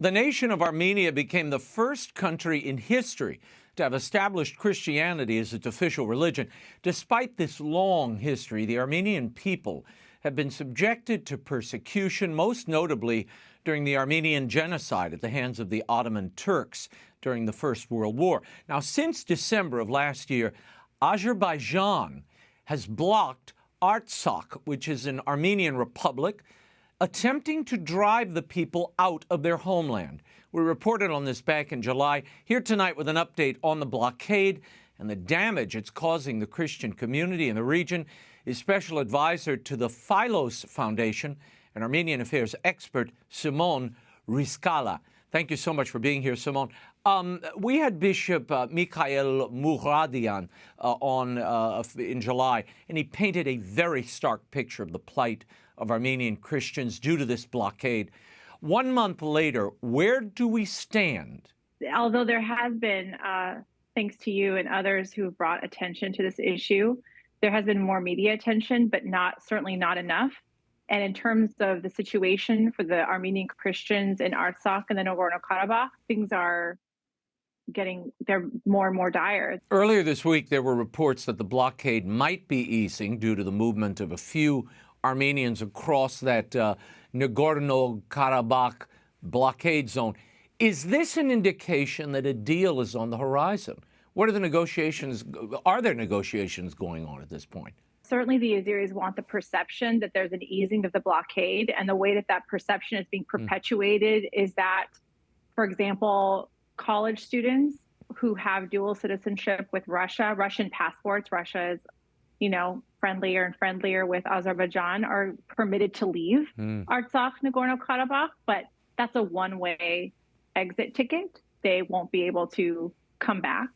The nation of Armenia became the first country in history to have established Christianity as its official religion. Despite this long history, the Armenian people have been subjected to persecution, most notably during the Armenian genocide at the hands of the Ottoman Turks during the First World War. Now, since December of last year, Azerbaijan has blocked Artsakh, which is an Armenian republic, attempting to drive the people out of their homeland. We reported on this back in July. Here tonight with an update on the blockade and the damage it's causing the Christian community in the region is Special Advisor to the Philos Foundation and Armenian affairs expert Simone Rizkallah. Thank you so much for being here, Simone. We had Bishop Mikhail Muradian in July, and he painted a very stark picture of the plight of Armenian Christians due to this blockade. 1 month later, where do we stand? Although there has been, thanks to you and others who have brought attention to this issue, there has been more media attention, but certainly not enough. And in terms of the situation for the Armenian Christians in Artsakh and the Nagorno-Karabakh, things they're more and more dire. Earlier this week, there were reports that the blockade might be easing due to the movement of a few Armenians across that Nagorno-Karabakh blockade zone. Is this an indication that a deal is on the horizon? What are the negotiations? Are there negotiations going on at this point? Certainly the Azeris want the perception that there's an easing of the blockade, and the way that perception is being perpetuated is that, for example, college students who have dual citizenship with Russia, Russian passports, Russia is, friendlier and friendlier with Azerbaijan, are permitted to leave Artsakh, Nagorno-Karabakh, but that's a one-way exit ticket. They won't be able to come back.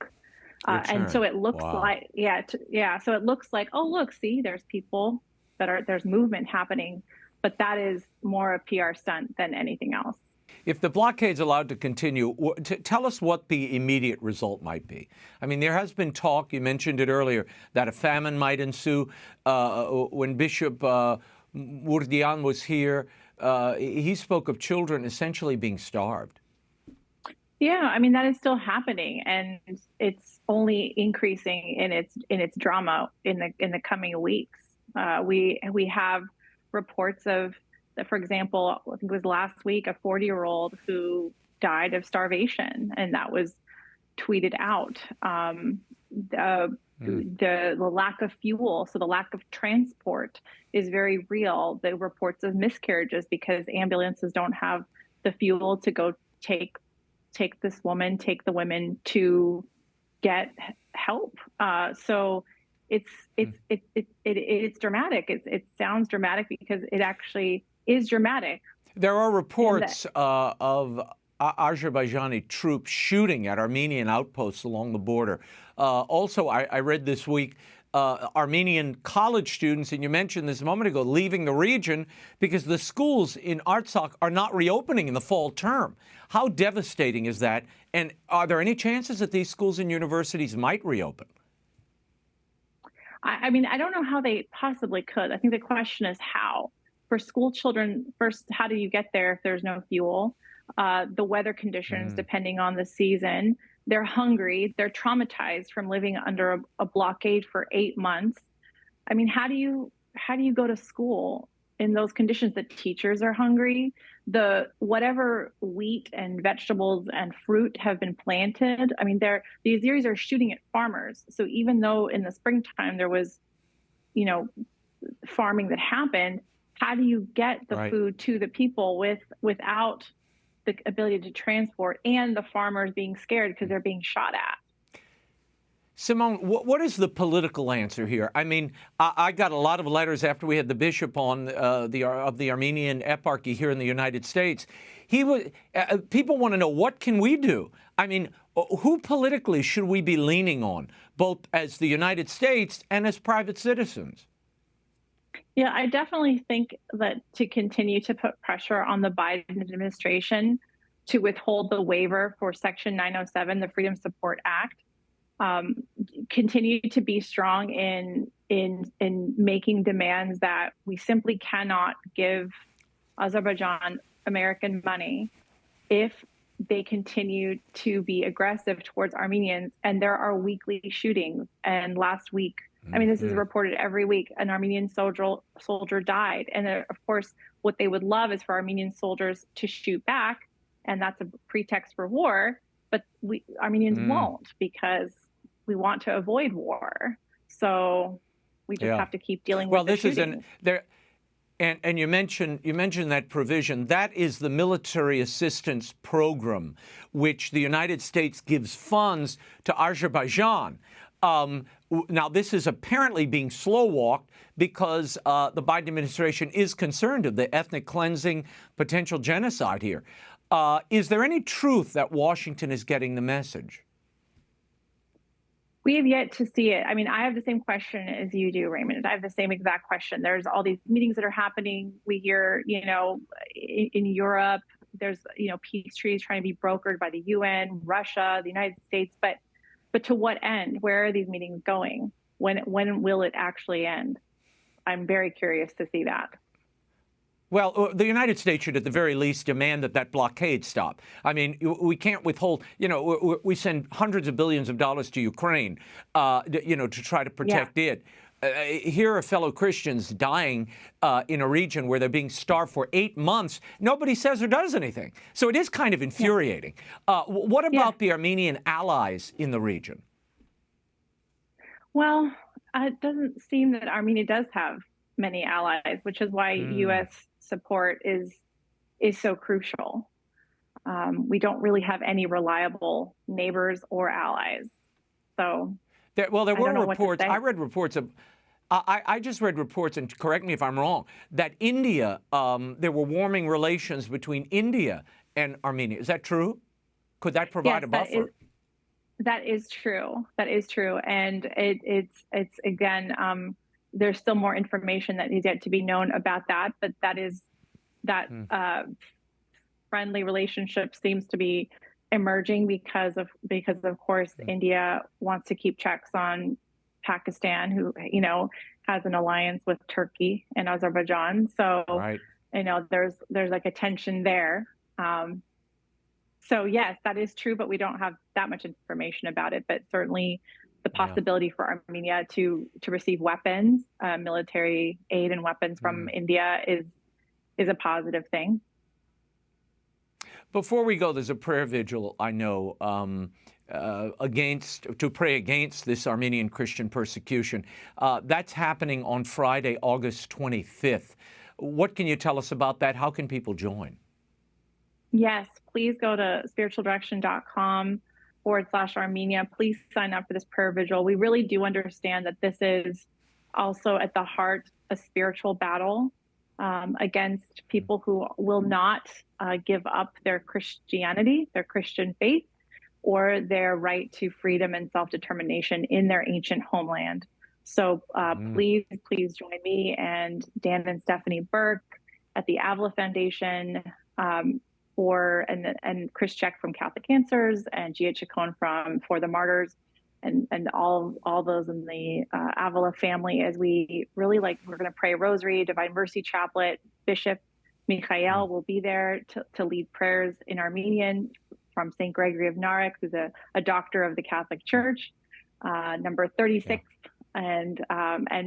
And so it looks like, so it looks like, oh, look, see, there's people there's movement happening, but that is more a PR stunt than anything else. If the blockade's allowed to continue, tell us what the immediate result might be. I mean, there has been talk, you mentioned it earlier, that a famine might ensue. When Bishop Muradian was here, he spoke of children essentially being starved. Yeah, I mean, that is still happening, and it's only increasing in its drama in the coming weeks. We have reports of, for example, I think it was last week, a 40-year-old who died of starvation, and that was tweeted out. The lack of fuel, so the lack of transport is very real. The reports of miscarriages because ambulances don't have the fuel to go take the women to get help. So it's dramatic. It sounds dramatic because it actually is dramatic. There are reports of Azerbaijani troops shooting at Armenian outposts along the border. Also, I read this week Armenian college students, and you mentioned this a moment ago, leaving the region because the schools in Artsakh are not reopening in the fall term. How devastating is that? And are there any chances that these schools and universities might reopen? I mean, I don't know how they possibly could. I think the question is how. For school children, first, how do you get there if there's no fuel? The weather conditions, depending on the season. They're hungry. They're traumatized from living under a blockade for 8 months. I mean, how do you go to school in those conditions? The teachers are hungry. Whatever wheat and vegetables and fruit have been planted, I mean, the Azeris are shooting at farmers. So even though in the springtime there was, farming that happened, how do you get the food to the people without the ability to transport and the farmers being scared because they're being shot at? Simone, what is the political answer here? I mean, I got a lot of letters after we had the bishop on of the Armenian eparchy here in the United States. People want to know, what can we do? I mean, who politically should we be leaning on, both as the United States and as private citizens? Yeah, I definitely think that to continue to put pressure on the Biden administration to withhold the waiver for Section 907, the Freedom Support Act, continue to be strong in making demands that we simply cannot give Azerbaijan American money if they continue to be aggressive towards Armenians. And there are weekly shootings. And last week, I mean, this is reported every week, an Armenian soldier died. And of course, what they would love is for Armenian soldiers to shoot back, and that's a pretext for war. But Armenians won't, because we want to avoid war. So we just have to keep dealing with the shootings. And you mentioned that provision. That is the military assistance program, which the United States gives funds to Azerbaijan. Now, this is apparently being slow-walked because the Biden administration is concerned of the ethnic cleansing, potential genocide here. Is there any truth that Washington is getting the message? We have yet to see it. I mean, I have the same question as you do, Raymond. I have the same exact question. There's all these meetings that are happening. We hear, in Europe, there's, peace treaties trying to be brokered by the UN, Russia, the United States. But to what end? Where are these meetings going? When will it actually end? I'm very curious to see that. Well, the United States should at the very least demand that blockade stop. I mean, we can't withhold, we send hundreds of billions of dollars to Ukraine, to try to protect it. Here are fellow Christians dying in a region where they're being starved for 8 months. Nobody says or does anything. So it is kind of infuriating. What about the Armenian allies in the region? Well, it doesn't seem that Armenia does have many allies, which is why U.S. support is so crucial. We don't really have any reliable neighbors or allies. So, there were reports. I read reports of. I just read reports, and correct me if I'm wrong, that India, there were warming relations between India and Armenia. Is that true? Could that provide a buffer? That is true. That is true. And it's again, there's still more information that needs yet to be known about that. But that friendly relationship seems to be emerging because of course, India wants to keep checks on Pakistan, who, has an alliance with Turkey and Azerbaijan. So, there's like a tension there. So yes, that is true, but we don't have that much information about it. But certainly the possibility for Armenia to receive weapons, military aid and weapons from India is a positive thing. Before we go, there's a prayer vigil, I know, to pray against this Armenian Christian persecution. That's happening on Friday, August 25th. What can you tell us about that? How can people join? Yes, please go to spiritualdirection.com/Armenia. Please sign up for this prayer vigil. We really do understand that this is also at the heart a spiritual battle against people who will not give up their Christianity, their Christian faith, or their right to freedom and self-determination in their ancient homeland. So please join me and Dan and Stephanie Burke at the Avila Foundation, and Chris Check from Catholic Answers, and Gia Chacon from For the Martyrs, and all those in the Avila family, as we really we're going to pray a rosary, Divine Mercy Chaplet. Bishop Michael will be there to lead prayers in Armenian from St. Gregory of Narek, who's a doctor of the Catholic Church, number 36. And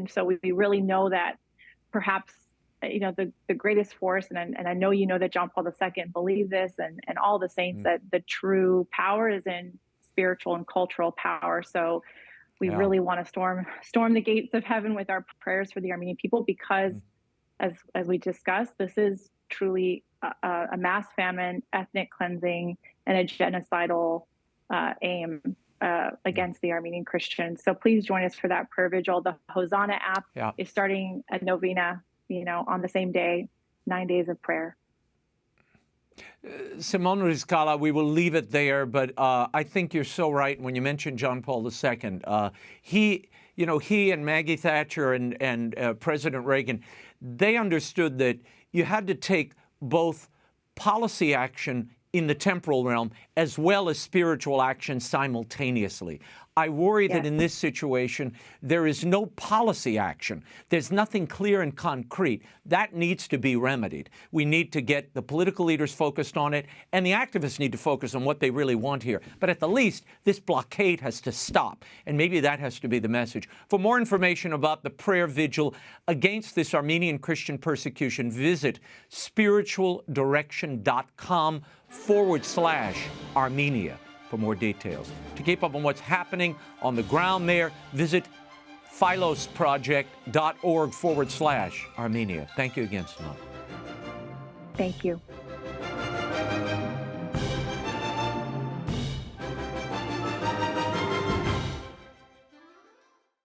so we really know that perhaps, the greatest force, and I know that John Paul II believed this, and all the saints, that the true power is in spiritual and cultural power. So we really want to storm the gates of heaven with our prayers for the Armenian people, because as we discussed, this is truly a mass famine, ethnic cleansing, and a genocidal aim against the Armenian Christians. So please join us for that prayer vigil. The Hosanna app is starting a novena, on the same day, 9 days of prayer. Simone Rizkallah, we will leave it there, but I think you're so right when you mentioned John Paul II. He and Maggie Thatcher and President Reagan, they understood that you had to take both policy action in the temporal realm as well as spiritual action simultaneously. I worry that Yes. in this situation, there is no policy action. There's nothing clear and concrete. That needs to be remedied. We need to get the political leaders focused on it, and the activists need to focus on what they really want here. But at the least, this blockade has to stop, and maybe that has to be the message. For more information about the prayer vigil against this Armenian Christian persecution, visit spiritualdirection.com/Armenia. For more details. To keep up on what's happening on the ground there, visit philosproject.org/Armenia. Thank you again, Simone. Thank you.